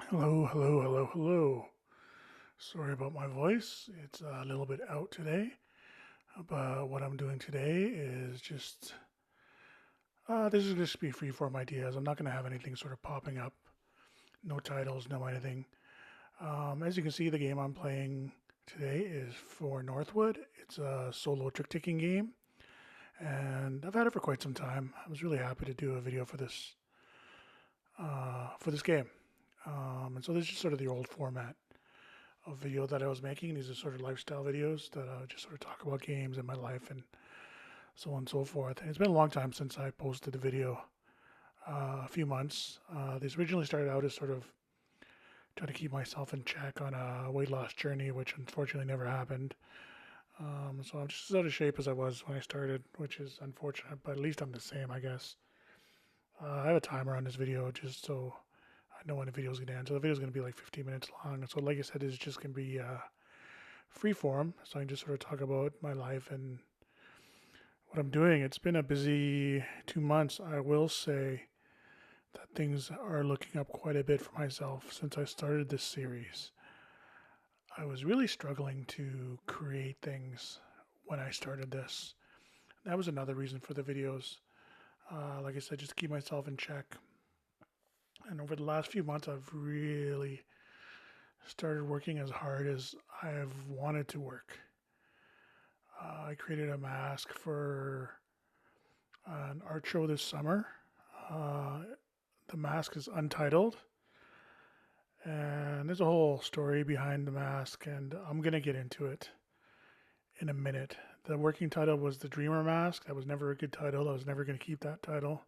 Hello, hello, hello, hello. Sorry about my voice. It's a little bit out today. But what I'm doing today is this is just be freeform ideas. I'm not going to have anything sort of popping up. No titles, no anything. As you can see, the game I'm playing today is For Northwood. It's a solo trick taking game, and I've had it for quite some time. I was really happy to do a video for this game. And so this is just sort of the old format of video that I was making. These are sort of lifestyle videos that just sort of talk about games and my life and so on and so forth. And it's been a long time since I posted a video, a few months. These originally started out as sort of trying to keep myself in check on a weight loss journey, which unfortunately never happened. So I'm just as out of shape as I was when I started, which is unfortunate, but at least I'm the same, I guess. I have a timer on this video just so I know when the video is going to end. So the video is going to be like 15 minutes long. And so, like I said, it's just going to be free form, so I can just sort of talk about my life and what I'm doing. It's been a busy 2 months. I will say that things are looking up quite a bit for myself since I started this series. I was really struggling to create things when I started this. That was another reason for the videos. Like I said, just to keep myself in check. And over the last few months, I've really started working as hard as I've wanted to work. I created a mask for an art show this summer. Uh, the mask is untitled, and there's a whole story behind the mask, and I'm gonna get into it in a minute. The working title was the Dreamer Mask. That was never a good title. I was never gonna keep that title,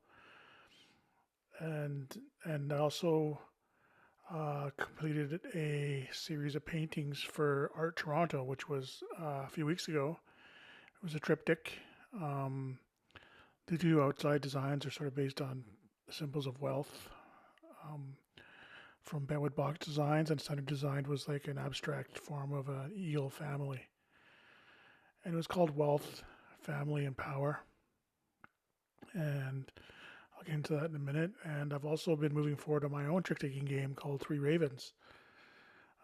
and I also completed a series of paintings for Art Toronto, which was a few weeks ago. It was a triptych. Um, the two outside designs are sort of based on symbols of wealth, um, from Bentwood Box Designs, and center design was like an abstract form of an eel family. And it was called Wealth, Family, and Power. And I'll get into that in a minute. And I've also been moving forward on my own trick taking game called Three Ravens.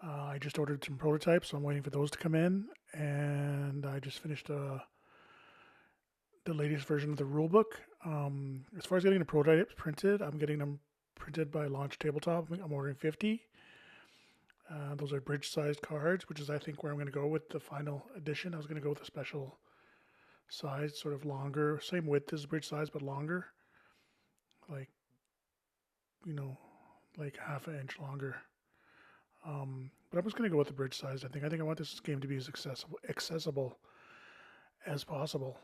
I just ordered some prototypes, so I'm waiting for those to come in. And I just finished the latest version of the rulebook. As far as getting the prototypes printed, I'm getting them printed by Launch Tabletop. I'm ordering 50. Those are bridge-sized cards, which is, I think, where I'm going to go with the final edition. I was going to go with a special size, sort of longer, same width as bridge size, but longer, like, you know, like half an inch longer. But I'm just going to go with the bridge size. I think I want this game to be as accessible as possible.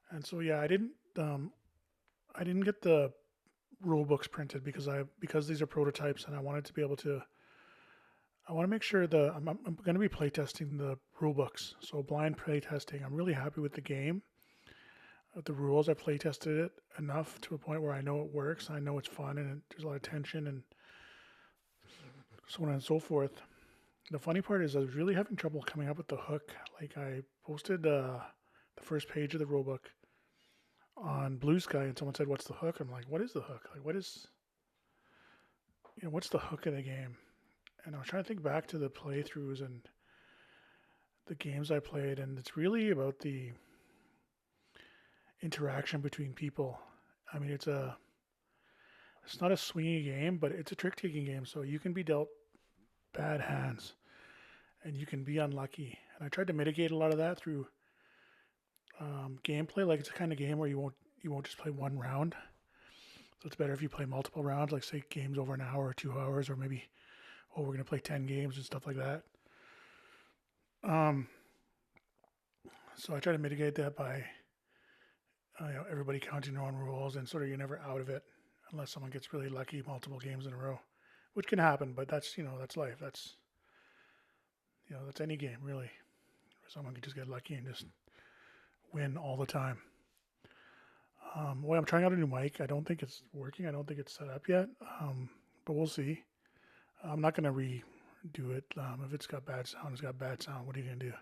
And so, yeah, I didn't get the rule books printed because these are prototypes, and I wanted to be able to I want to make sure I'm going to be playtesting the rule books. So blind playtesting. I'm really happy with the game. The rules, I playtested it enough to a point where I know it works. I know it's fun and there's a lot of tension and so on and so forth. The funny part is I was really having trouble coming up with the hook. Like I posted the first page of the rule book on Blue Sky and someone said, "What's the hook?" I'm like, "What is the hook? Like what's the hook of the game?" And I was trying to think back to the playthroughs and the games I played, and it's really about the interaction between people. I mean, it's not a swingy game, but it's a trick taking game, so you can be dealt bad hands and you can be unlucky. And I tried to mitigate a lot of that through gameplay. Like it's a kind of game where you won't just play one round. So it's better if you play multiple rounds, like say games over an hour or 2 hours, or maybe we're gonna play 10 games and stuff like that. Um, so I try to mitigate that by everybody counting their own rules, and sort of you're never out of it unless someone gets really lucky multiple games in a row, which can happen. But that's that's life. That's any game really. Someone can just get lucky and just win all the time. Well, I'm trying out a new mic. I don't think it's working. I don't think it's set up yet. But we'll see. I'm not gonna redo it. If it's got bad sound, it's got bad sound. What are you gonna do?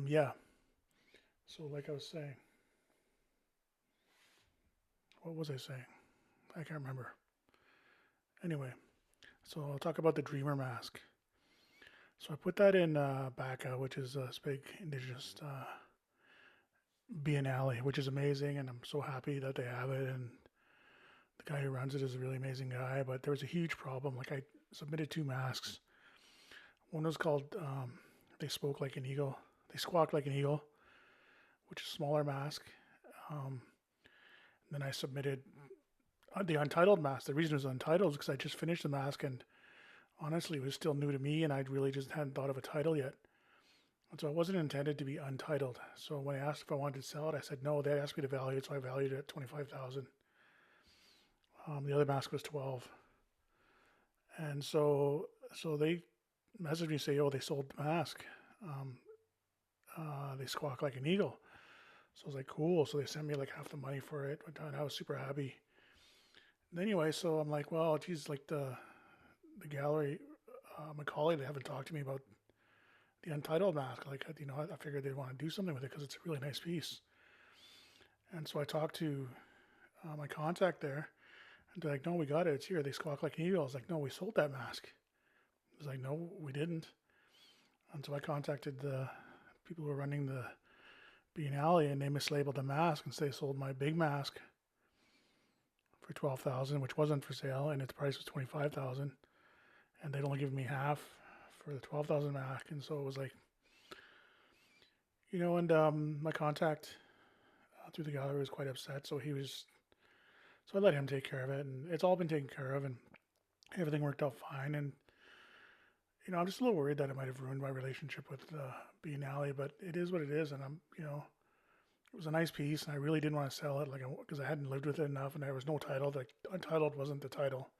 Yeah. So like I was saying, what was I saying? I can't remember. Anyway, so I'll talk about the Dreamer mask. So I put that in Baka, which is a big indigenous biennale, which is amazing, and I'm so happy that they have it. And the guy who runs it is a really amazing guy. But there was a huge problem. Like I submitted two masks. One was called "They Spoke Like an Eagle," "They Squawk Like an Eagle," which is a smaller mask. Um, then I submitted the untitled mask. The reason it was untitled is because I just finished the mask, and honestly, it was still new to me, and I really just hadn't thought of a title yet. And so it wasn't intended to be untitled. So when I asked if I wanted to sell it, I said no. They asked me to value it, so I valued it at 25,000. The other mask was 12, and so they messaged me say, "Oh, they sold the mask. Um, they squawk like an eagle." So I was like, "Cool." So they sent me like half the money for it, and I was super happy. And anyway, so I'm like, "Well, geez, like the gallery, my colleague, they haven't talked to me about the untitled mask. Like, I figured they'd want to do something with it because it's a really nice piece." And so I talked to my contact there, and they're like, "No, we got it. It's here. They squawk like an eagle." I was like, "No, we sold that mask." I was like, "No, we didn't." And so I contacted the people who were running the Biennale, and they mislabeled the mask and say they sold my big mask for 12,000, which wasn't for sale, and its price was 25,000, and they'd only given me half for the 12,000 mask, and so it was like, and my contact through the gallery was quite upset, so I let him take care of it, and it's all been taken care of, and everything worked out fine, and I'm just a little worried that it might have ruined my relationship with Biennale, but it is what it is, and it was a nice piece, and I really didn't want to sell it, like, because I hadn't lived with it enough, and there was no title. Like, untitled wasn't the title,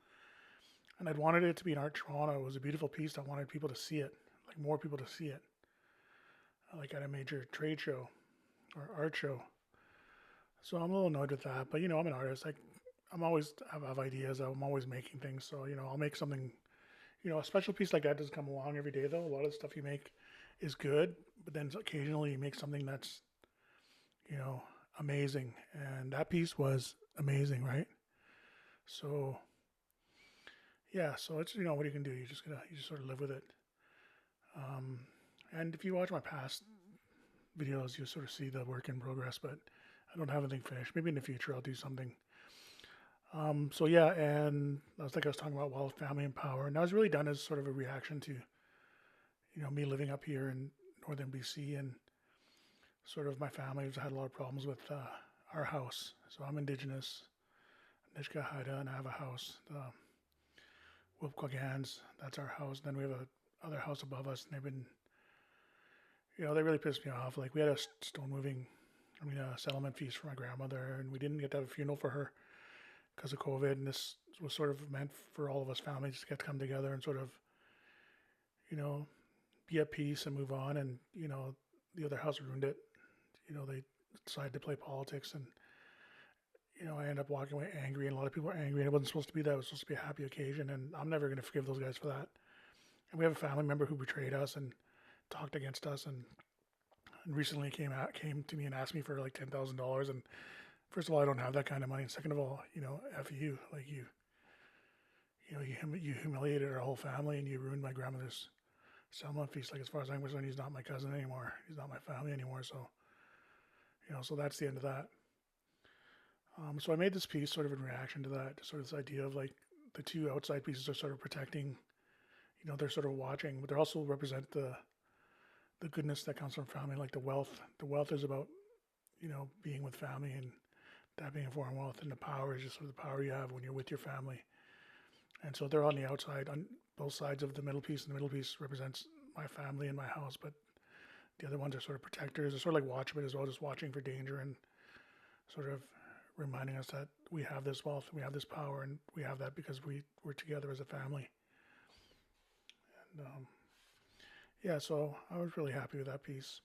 and I'd wanted it to be in Art Toronto. It was a beautiful piece. I wanted people to see it, like more people to see it, like at a major trade show or art show. So I'm a little annoyed with that, but I'm an artist. Like, I'm always have ideas. I'm always making things. So I'll make something. A special piece like that doesn't come along every day, though. A lot of the stuff you make is good, but then occasionally you make something that's you know amazing, and that piece was amazing, right? So yeah, so it's what you can do. You just sort of live with it. Um, and if you watch my past videos, you sort of see the work in progress, but I don't have anything finished. Maybe in the future I'll do something. So yeah, and I was talking about wealth, family, and power, and that was really done as sort of a reaction to me living up here in northern BC, and sort of my family has had a lot of problems with our house. So I'm Indigenous, Nishka Haida, and I have a house, the Wilpquagans. That's our house. Then we have a other house above us, and they've been, they really pissed me off. Like we had a stone moving, a settlement feast for my grandmother, and we didn't get to have a funeral for her because of COVID. And this was sort of meant for all of us families to get to come together and sort of, you know, be at peace and move on. And the other house ruined it. They decided to play politics, and I ended up walking away angry, and a lot of people were angry, and it wasn't supposed to be that. It was supposed to be a happy occasion, and I'm never going to forgive those guys for that. And we have a family member who betrayed us and talked against us, and recently came to me and asked me for like $10,000. And first of all, I don't have that kind of money. And second of all, f you, like you humiliated our whole family, and you ruined my grandmother's settlement feast. Like as far as I'm concerned, he's not my cousin anymore. He's not my family anymore. So so that's the end of that. So I made this piece sort of in reaction to that, sort of this idea of like the two outside pieces are sort of protecting, they're sort of watching, but they also represent the goodness that comes from family, like the wealth. The wealth is about, being with family, and that being a form of wealth, and the power is just sort of the power you have when you're with your family. And so they're on the outside, on both sides of the middle piece, and the middle piece represents my family and my house, but the other ones are sort of protectors. They're sort of like watchmen as well, just watching for danger and sort of reminding us that we have this wealth, we have this power, and we have that because we're together as a family. And yeah, so I was really happy with that piece.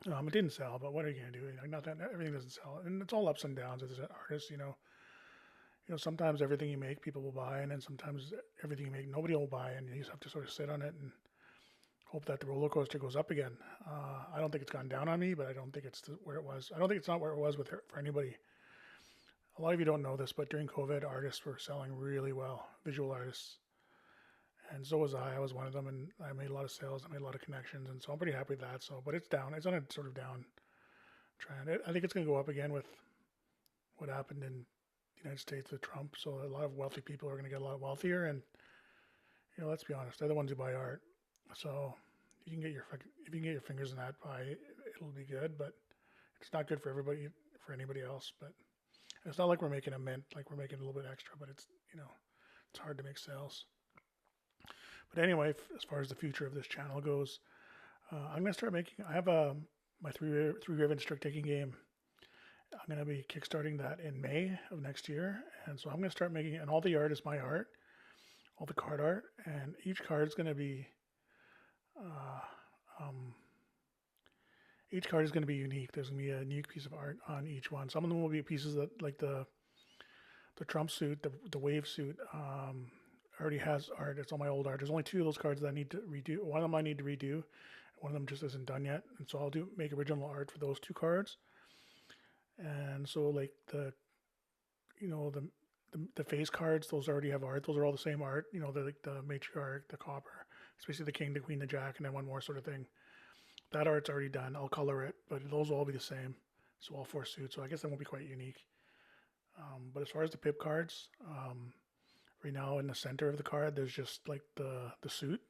It didn't sell, but what are you gonna do? Not that everything doesn't sell, and it's all ups and downs as an artist. Sometimes everything you make people will buy, and then sometimes everything you make nobody will buy, and you just have to sort of sit on it and hope that the roller coaster goes up again. I don't think it's gone down on me, but I don't think it's where it was. I don't think it's not where it was for anybody. A lot of you don't know this, but during COVID, artists were selling really well, visual artists. And so was I. I was one of them, and I made a lot of sales. I made a lot of connections, and so I'm pretty happy with that. So, but it's down. It's on a sort of down trend. I think it's going to go up again with what happened in the United States with Trump. So a lot of wealthy people are going to get a lot wealthier, and let's be honest, they're the ones who buy art. So you can get your if you can get your fingers in that pie, it'll be good. But it's not good for everybody, for anybody else. But it's not like we're making a mint, like we're making a little bit extra. But it's it's hard to make sales. But anyway, as far as the future of this channel goes, I'm gonna start making. I have my three Raven trick taking game. I'm gonna be kickstarting that in May of next year, and so I'm gonna start making. And all the art is my art, all the card art, and each card is gonna be. Each card is going to be unique. There's going to be a unique piece of art on each one. Some of them will be pieces that, like the Trump suit, the wave suit, already has art. It's all my old art. There's only 2 of those cards that I need to redo. One of them I need to redo. One of them just isn't done yet. And so I'll make original art for those 2 cards. And so like the face cards, those already have art. Those are all the same art. Like the matriarch, the copper, especially the king, the queen, the jack, and then one more sort of thing. That art's already done. I'll color it, but those will all be the same. So all 4 suits. So I guess that won't be quite unique. But as far as the pip cards, right now in the center of the card, there's just like the suit.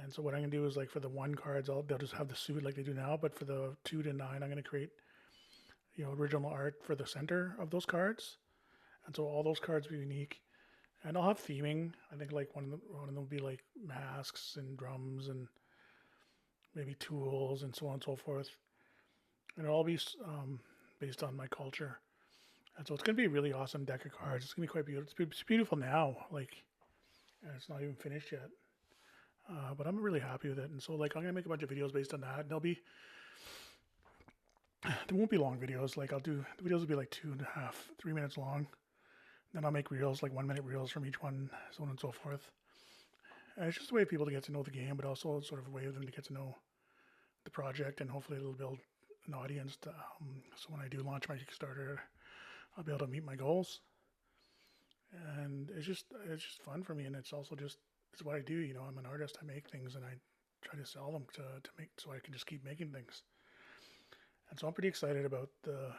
And so what I'm gonna do is, like, for the 1 cards, they'll just have the suit like they do now. But for the 2 to 9, I'm gonna create original art for the center of those cards. And so all those cards will be unique. And I'll have theming. I think like one of them will be like masks and drums and maybe tools and so on and so forth. And it'll all be based on my culture. And so it's going to be a really awesome deck of cards. It's going to be quite beautiful. It's beautiful now. Like, it's not even finished yet. But I'm really happy with it. And so, like, I'm going to make a bunch of videos based on that. And there won't be long videos. Like, the videos will be like 2.5, 3 minutes long. Then I'll make reels, like 1-minute reels from each one, so on and so forth. And it's just a way for people to get to know the game, but also sort of a way for them to get to know the project, and hopefully it'll build an audience. So when I do launch my Kickstarter, I'll be able to meet my goals. And it's just fun for me, and it's also it's what I do. I'm an artist. I make things, and I try to sell them to make, so I can just keep making things. And so I'm pretty excited about the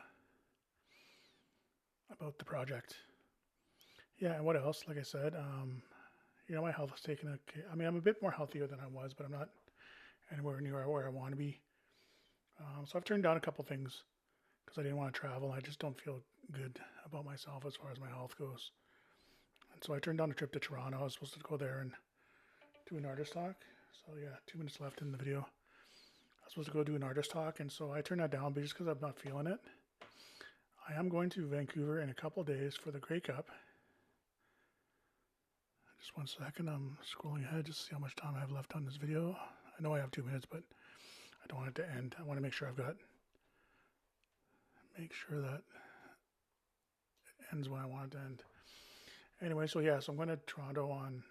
project. Yeah, and what else? Like I said, my health has taken I'm a bit more healthier than I was, but I'm not anywhere near where I want to be. So I've turned down a couple things because I didn't want to travel. I just don't feel good about myself as far as my health goes. And so I turned down a trip to Toronto. I was supposed to go there and do an artist talk. So yeah, 2 minutes left in the video. I was supposed to go do an artist talk, and so I turned that down, but just because I'm not feeling it. I am going to Vancouver in a couple of days for the Grey Cup. Just 1 second, I'm scrolling ahead just to see how much time I have left on this video. I know I have 2 minutes, but I don't want it to end. I want to make sure that it ends when I want it to end. Anyway, so yeah, so I'm going to Toronto on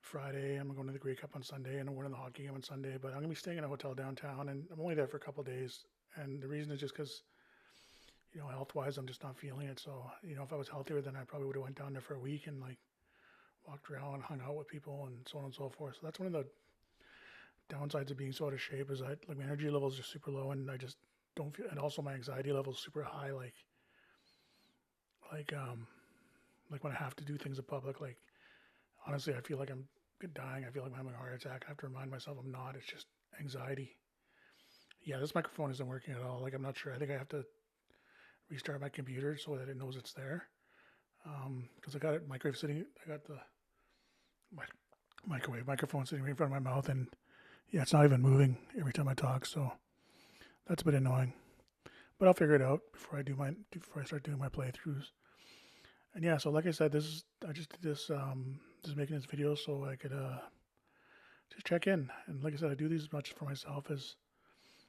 Friday. I'm going to the Grey Cup on Sunday, and I'm going to the hockey game on Sunday. But I'm going to be staying in a hotel downtown, and I'm only there for a couple of days. And the reason is just because, health-wise, I'm just not feeling it. So, if I was healthier, then I probably would have went down there for a week and like walked around, hung out with people, and so on and so forth. So that's one of the downsides of being so out of shape, is that like my energy levels are super low, and I just don't feel, and also my anxiety levels super high. Like when I have to do things in public, like honestly, I feel like I'm dying. I feel like I'm having a heart attack. I have to remind myself I'm not. It's just anxiety. Yeah, this microphone isn't working at all. Like, I'm not sure. I think I have to restart my computer so that it knows it's there. Because I got the microphone sitting right in front of my mouth, and yeah, it's not even moving every time I talk. So that's a bit annoying, but I'll figure it out before I start doing my playthroughs. And yeah, so like I said, I just did this, just making this video so I could just check in. And like I said, I do these as much for myself as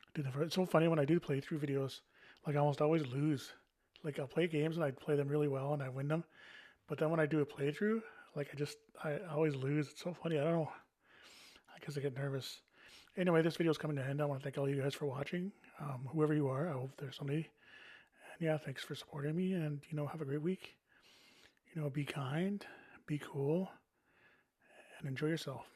I do them for. It's so funny when I do playthrough videos. Like, I almost always lose. Like, I'll play games and I play them really well and I win them. But then when I do a playthrough, like, I always lose. It's so funny. I don't know. I guess I get nervous. Anyway, this video is coming to an end. I want to thank all you guys for watching. Whoever you are, I hope there's somebody. yeah, thanks for supporting me, and have a great week. Be kind, be cool, and enjoy yourself.